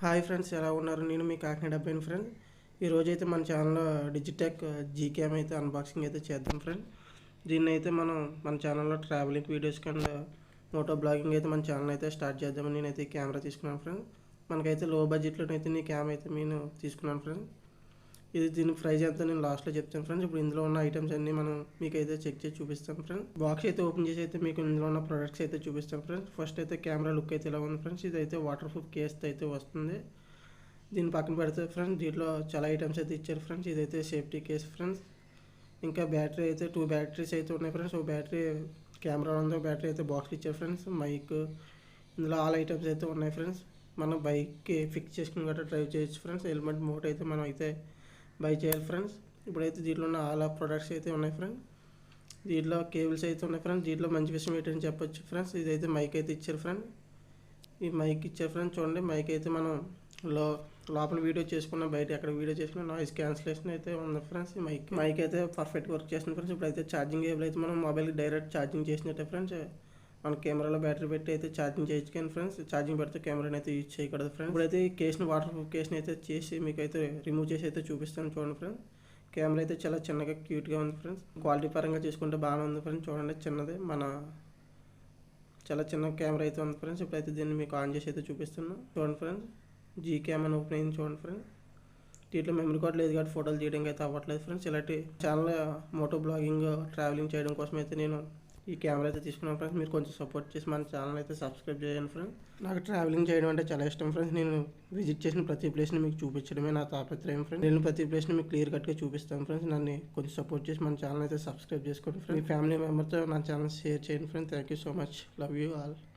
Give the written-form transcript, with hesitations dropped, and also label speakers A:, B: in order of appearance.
A: Hi friends, ఎలా ఉన్నారు? నేను మీ కాకినాడ అబ్బాయిని ఫ్రెండ్. ఈరోజైతే మన ఛానల్లో డిజిటెక్ జీకేఎం అయితే అన్బాక్సింగ్ అయితే చేద్దాం ఫ్రెండ్. దీన్ని అయితే మనం మన ఛానల్లో travelling videos and moto vlogging అయితే మన ఛానల్ అయితే స్టార్ట్ చేద్దామని నేనైతే కెమెరా తీసుకున్నాను ఫ్రెండ్. మనకైతే లో బడ్జెట్లోనైతే నీ కెమెరా అయితే నేను తీసుకున్నాను ఫ్రెండ్. దీని ప్రైస్ ఎంత నేను లాస్ట్లో చెప్తాను ఫ్రెండ్స్. ఇప్పుడు ఇందులో ఉన్న ఐటమ్స్ అన్నీ మనం మీకైతే చెక్ చేసి చూపిస్తాం ఫ్రెండ్స్. బాక్స్ అయితే ఓపెన్ చేసి అయితే మీకు ఇందులో ఉన్న ప్రొడక్ట్స్ అయితే చూపిస్తాం ఫ్రెండ్స్. ఫస్ట్ అయితే కెమెరా లుక్ అయితే ఇలా ఉంది ఫ్రెండ్స్. ఇదైతే వాటర్ ప్రూఫ్ కేస్ అయితే వస్తుంది. దీన్ని పక్కన పెడితే ఫ్రెండ్స్, దీంట్లో చాలా ఐటమ్స్ అయితే ఇచ్చారు ఫ్రెండ్స్. ఇదైతే సేఫ్టీ కేస్ ఫ్రెండ్స్. ఇంకా బ్యాటరీ అయితే 2 బ్యాటరీస్ అయితే ఉన్నాయి ఫ్రెండ్స్. ఒక బ్యాటరీ కెమెరా ఉంది, బ్యాటరీ అయితే బాక్స్ ఇచ్చారు ఫ్రెండ్స్. మైక్, ఇందులో ఆల్ ఐటమ్స్ అయితే ఉన్నాయి ఫ్రెండ్స్. మనం బైక్కి ఫిక్స్ చేసుకుని గట్రా డ్రైవ్ చేయొచ్చు ఫ్రెండ్స్. హెల్మెట్ మోట్ అయితే మనం అయితే బై చేయాలి ఫ్రెండ్స్. ఇప్పుడైతే దీంట్లో ఉన్న ఆల్ ఆఫ్ ప్రొడక్ట్స్ అయితే ఉన్నాయి ఫ్రెండ్స్. దీంట్లో కేబుల్స్ అయితే ఉన్నాయి ఫ్రెండ్స్. దీంట్లో మంచి విషయం ఏంటని చెప్పొచ్చు ఫ్రెండ్స్. ఇదైతే మైక్ అయితే ఇచ్చారు ఫ్రెండ్. ఈ మైక్ ఇచ్చారు ఫ్రెండ్స్. చూడండి, మైక్ అయితే మనం లోపల వీడియో చేసుకున్న, బయట ఎక్కడ వీడియో చేసుకున్న నాయిస్ క్యాన్సిలేషన్ అయితే ఉంది ఫ్రెండ్స్. ఈ మైక్ అయితే పర్ఫెక్ట్ వర్క్ చేస్తుంది ఫ్రెండ్స్. ఇప్పుడైతే ఛార్జింగ్ కేబుల్ అయితే మనం మొబైల్కి డైరెక్ట్ ఛార్జింగ్ చేసినట్టే ఫ్రెండ్స్. మన కెమెరాలో బ్యాటరీ పెట్టి అయితే ఛార్జింగ్ చేయొచ్చు కానీ ఫ్రెండ్స్, ఛార్జింగ్ పెడితే కెమెరాని అయితే యూజ్ చేయకూడదు ఫ్రెండ్స్. ఇప్పుడైతే ఈ కేస్ని వాటర్ ప్రూఫ్ కేస్ని అయితే చేసి మీకు అయితే రిమూవ్ చేసి అయితే చూపిస్తాను చూడండి ఫ్రెండ్స్. కెమెరా అయితే చాలా చిన్నగా క్యూట్గా ఉంది ఫ్రెండ్స్. క్వాలిటీ పరంగా చూసుకుంటే బాగానే ఉంది ఫ్రెండ్స్. చూడండి, చిన్నది చాలా చిన్న కెమెరా అయితే ఉంది ఫ్రెండ్స్. ఇప్పుడైతే దీన్ని మీకు ఆన్ చేసి అయితే చూపిస్తున్నాను చూడండి ఫ్రెండ్స్. జీకేఎం అని ఓపెన్ అయింది చూడండి ఫ్రెండ్స్. దీంట్లో మెమరీ కార్డ్ లేదు కాబట్టి ఫోటోలు తీయడానికి అయితే అవ్వట్లేదు ఫ్రెండ్స్. ఇలాంటి ఛానల్ మోటో బ్లాగింగ్, ట్రావెలింగ్ చేయడం కోసం అయితే నేను ఈ కెమెరా అయితే తీసుకున్నాను ఫ్రెండ్స్. మీరు కొంచెం సపోర్ట్ చేసి మన ఛానల్ అయితే సబ్స్క్రైబ్ చేయండి ఫ్రెండ్స్. నాకు ట్రావెలింగ్ చేయడం అంటే చాలా ఇష్టం ఫ్రెండ్స్. నేను విజిట్ చేసిన ప్రతి ప్లేస్ని మీకు చూపించడమే నా తాపత్రయం ఫ్రెండ్స్. నేను ప్రతి ప్లేస్ని మీకు క్లియర్ కట్గా చూపిస్తాను ఫ్రెండ్స్. నన్ను కొంచెం సపోర్ట్ చేసి మన ఛానల్ అయితే సబ్స్క్రైబ్ చేసుకోండి ఫ్రెండ్స్. మీ ఫ్యామిలీ మెంబర్తో నా ఛానల్ షేర్ చేయండి friends. Thank you so much. Love you all.